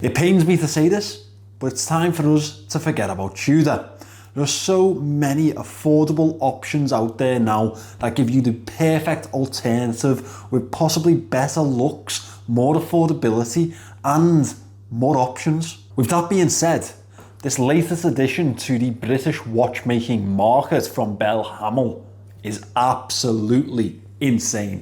It pains me to say this, but it's time for us to forget about Tudor. There are so many affordable options out there now that give you the perfect alternative with possibly better looks, more affordability, and more options. With that being said, this latest addition to the British watchmaking market from Belhamel is absolutely insane.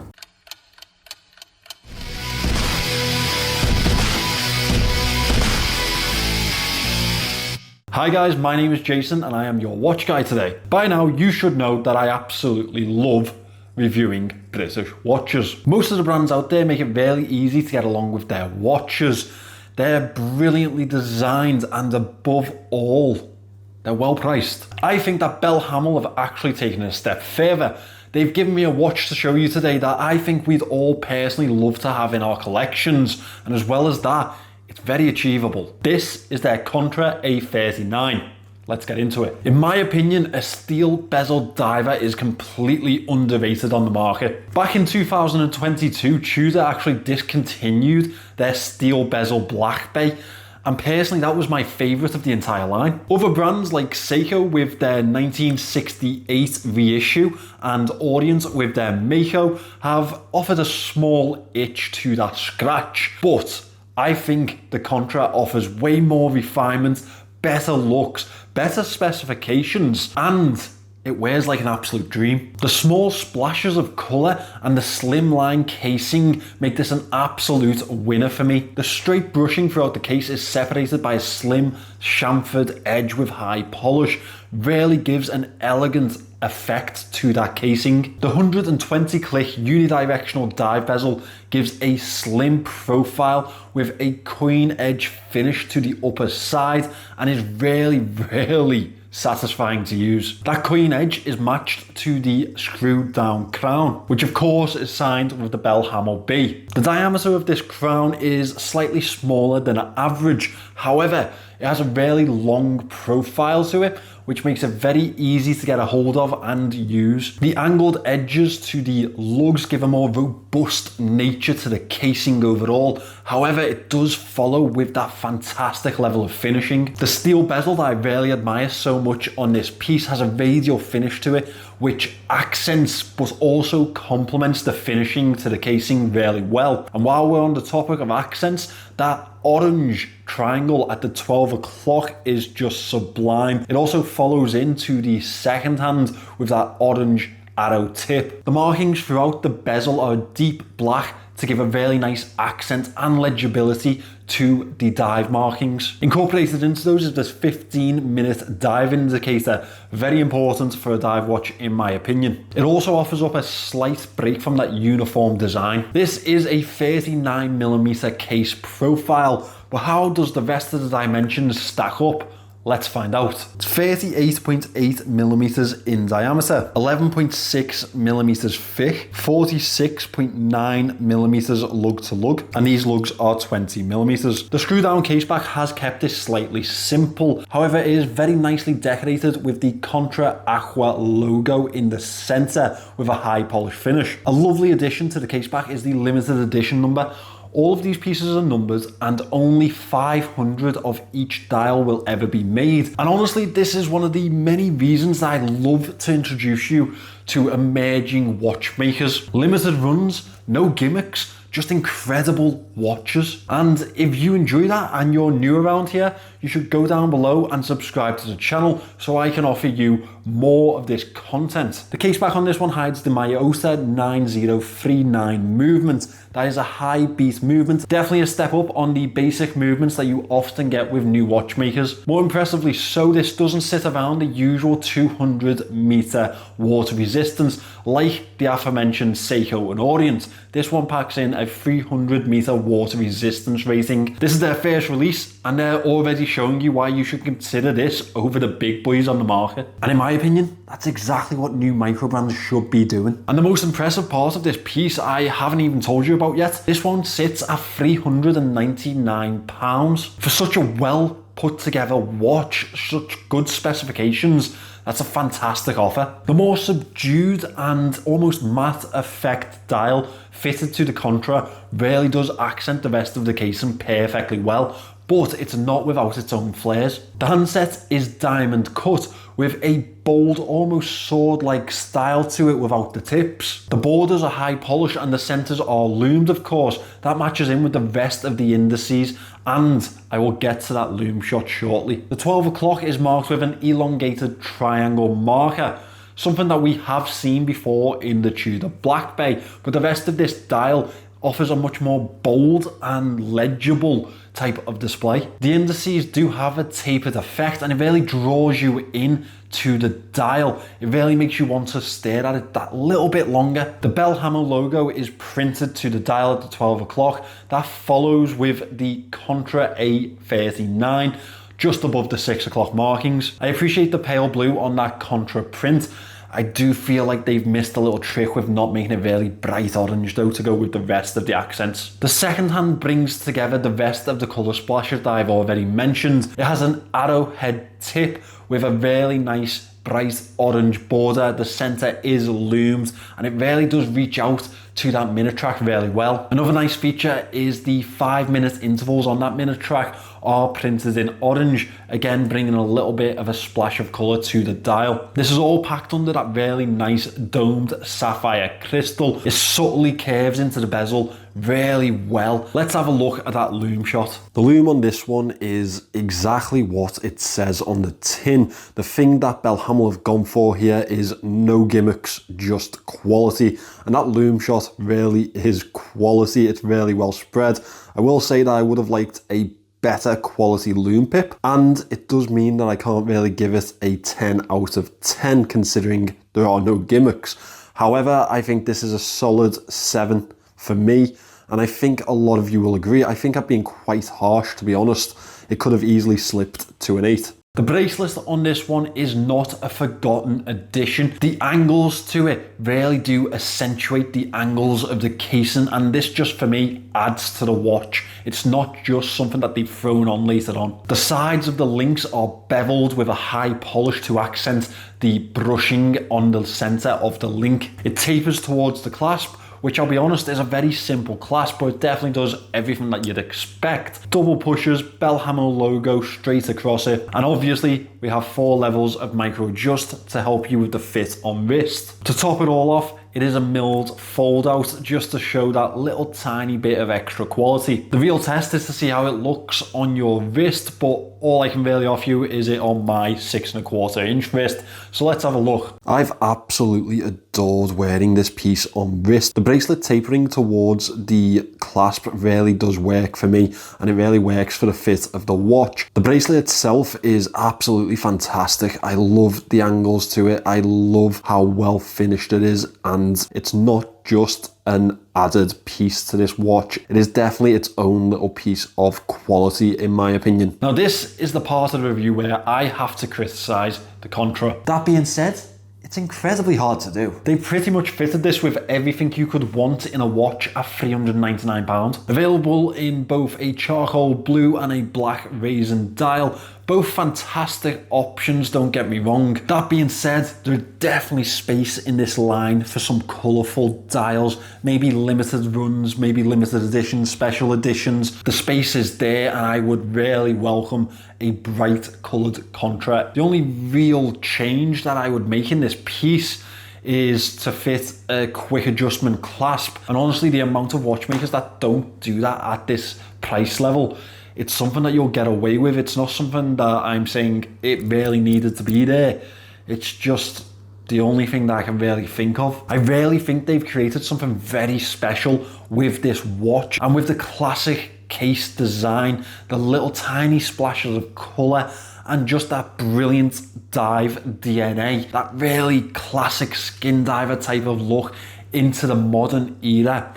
Hi guys, my name is Jason and I am your watch guy today. By now you should know that I absolutely love reviewing British watches. Most of the brands out there make it really easy to get along with their watches. They're brilliantly designed and above all, they're well priced. I think that Belhamel have actually taken it a step further. They've given me a watch to show you today that I think we'd all personally love to have in our collections, and as well as that, it's very achievable. This is their Contra A39. Let's get into it. In my opinion, a steel bezel diver is completely underrated on the market. Back in 2022, Tudor actually discontinued their steel bezel black bay, and personally that was my favorite of the entire line. Other brands like Seiko with their 1968 reissue and Orient with their Mako have offered a small itch to that scratch, but I think the Contra offers way more refinement, better looks, better specifications, and it wears like an absolute dream. The small splashes of colour and the slimline casing make this an absolute winner for me. The straight brushing throughout the case is separated by a slim chamfered edge with high polish, really gives an elegant effect to that casing. The 120 click unidirectional dive bezel gives a slim profile with a queen edge finish to the upper side and is really satisfying to use. That queen edge is matched to the screwed down crown, which of course is signed with the Belhamel B. The diameter of this crown is slightly smaller than average, however, it has a really long profile to it, which makes it very easy to get a hold of and use. The angled edges to the lugs give a more robust nature to the casing overall. However, it does follow with that fantastic level of finishing. The steel bezel that I really admire so much on this piece has a radial finish to it, which accents but also complements the finishing to the casing really well. And while we're on the topic of accents, that orange triangle at the 12 o'clock is just sublime. It also follows into the second hand with that orange arrow tip. The markings throughout the bezel are deep black to give a really nice accent and legibility to the dive markings. Incorporated into those is this 15-minute dive indicator, very important for a dive watch in my opinion. It also offers up a slight break from that uniform design. This is a 39mm case profile, but how does the rest of the dimensions stack up? Let's find out. It's 38.8mm in diameter, 11.6mm thick, 46.9mm lug to lug, and these lugs are 20mm. The screw down case back has kept this slightly simple, however it is very nicely decorated with the Contra Aqua logo in the center with a high polish finish. A lovely addition to the case back is the limited edition number. All of these pieces are numbered and only 500 of each dial will ever be made. And honestly, this is one of the many reasons that I love to introduce you to emerging watchmakers. Limited runs, no gimmicks, just incredible watches. And if you enjoy that and you're new around here, you should go down below and subscribe to the channel so I can offer you more of this content. The case back on this one hides the Miyota 9039 movement. That is a high beat movement, definitely a step up on the basic movements that you often get with new watchmakers. More impressively so, this doesn't sit around the usual 200-meter water resistance like the aforementioned Seiko and Orient. This one packs in a 300-meter water resistance rating. This is their first release and they're already showing you why you should consider this over the big boys on the market. And in my opinion, that's exactly what new micro brands should be doing. And the most impressive part of this piece I haven't even told you about yet. This one sits at £399. For such a well put together watch, such good specifications, that's a fantastic offer. The more subdued and almost matte effect dial fitted to the Contra really does accent the rest of the casing perfectly well, but it's not without its own flares. The handset is diamond cut with a bold, almost sword-like style to it without the tips. The borders are high polished and the centers are loomed, of course. That matches in with the rest of the indices, and I will get to that loom shot shortly. The 12 o'clock is marked with an elongated triangle marker, something that we have seen before in the Tudor Black Bay, but the rest of this dial offers a much more bold and legible type of display. The indices do have a tapered effect and it really draws you in to the dial. It really makes you want to stare at it that little bit longer. The Belhamel logo is printed to the dial at the 12 o'clock. That follows with the Contra A39 just above the 6 o'clock markings. I appreciate the pale blue on that Contra print. I do feel like they've missed a little trick with not making it really bright orange though to go with the rest of the accents. The second hand brings together the rest of the colour splashes that I've already mentioned. It has an arrowhead tip with a really nice bright orange border. The centre is loomed and it really does reach out to that minute track really well. Another nice feature is the 5-minute intervals on that minute track are printed in orange, again bringing a little bit of a splash of colour to the dial. This is all packed under that really nice domed sapphire crystal. It subtly curves into the bezel really well. Let's have a look at that loom shot. The loom on this one is exactly what it says on the tin. The thing that Belhamel have gone for here is no gimmicks, just quality. And that loom shot really is quality. It's really well spread. I will say that I would have liked a better quality loom pip, and it does mean that I can't really give it a 10 out of 10 considering there are no gimmicks. However, I think this is a solid 7 for me, and I think a lot of you will agree. I think I've been quite harsh, to be honest. It could have easily slipped to an 8. The bracelet on this one is not a forgotten addition. The angles to it really do accentuate the angles of the casing, and this just for me adds to the watch. It's not just something that they've thrown on later on. The sides of the links are beveled with a high polish to accent the brushing on the center of the link. It tapers towards the clasp, which I'll be honest is a very simple clasp, but it definitely does everything that you'd expect. Double pushers, Belhamel logo straight across it, and obviously we have 4 levels of micro adjust to help you with the fit on wrist. To top it all off, it is a milled fold out just to show that little tiny bit of extra quality. The real test is to see how it looks on your wrist, but all I can really offer you is it on my 6¼ inch wrist. So let's have a look. I've absolutely adored wearing this piece on wrist. The bracelet tapering towards the clasp really does work for me, and it really works for the fit of the watch. The bracelet itself is absolutely fantastic. I love the angles to it. I love how well finished it is, and it's not just an added piece to this watch. It is definitely its own little piece of quality in my opinion. Now this is the part of the review where I have to criticize the Contra. That being said, it's incredibly hard to do. They pretty much fitted this with everything you could want in a watch at £399. Available in both a charcoal blue and a black raisin dial. Both fantastic options, don't get me wrong. That being said, there's definitely space in this line for some colourful dials, maybe limited runs, maybe limited editions, special editions. The space is there, and I would really welcome a bright coloured Contra. The only real change that I would make in this piece is to fit a quick adjustment clasp, and honestly the amount of watchmakers that don't do that at this price level, it's something that you'll get away with. It's not something that I'm saying it really needed to be there. It's just the only thing that I can really think of. I really think they've created something very special with this watch, and with the classic case design, the little tiny splashes of colour, and just that brilliant dive DNA, that really classic skin diver type of look into the modern era.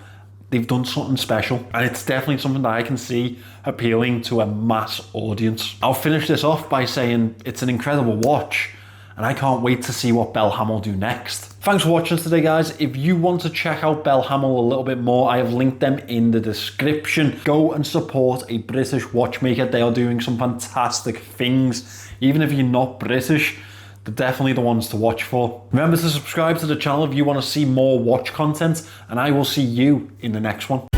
They've done something special, and it's definitely something that I can see appealing to a mass audience. I'll finish this off by saying it's an incredible watch, and I can't wait to see what Belhamel do next. Thanks for watching today, guys. If you want to check out Belhamel a little bit more, I have linked them in the description. Go and support a British watchmaker. They are doing some fantastic things. Even if you're not British, they're definitely the ones to watch for. Remember to subscribe to the channel if you want to see more watch content, and I will see you in the next one.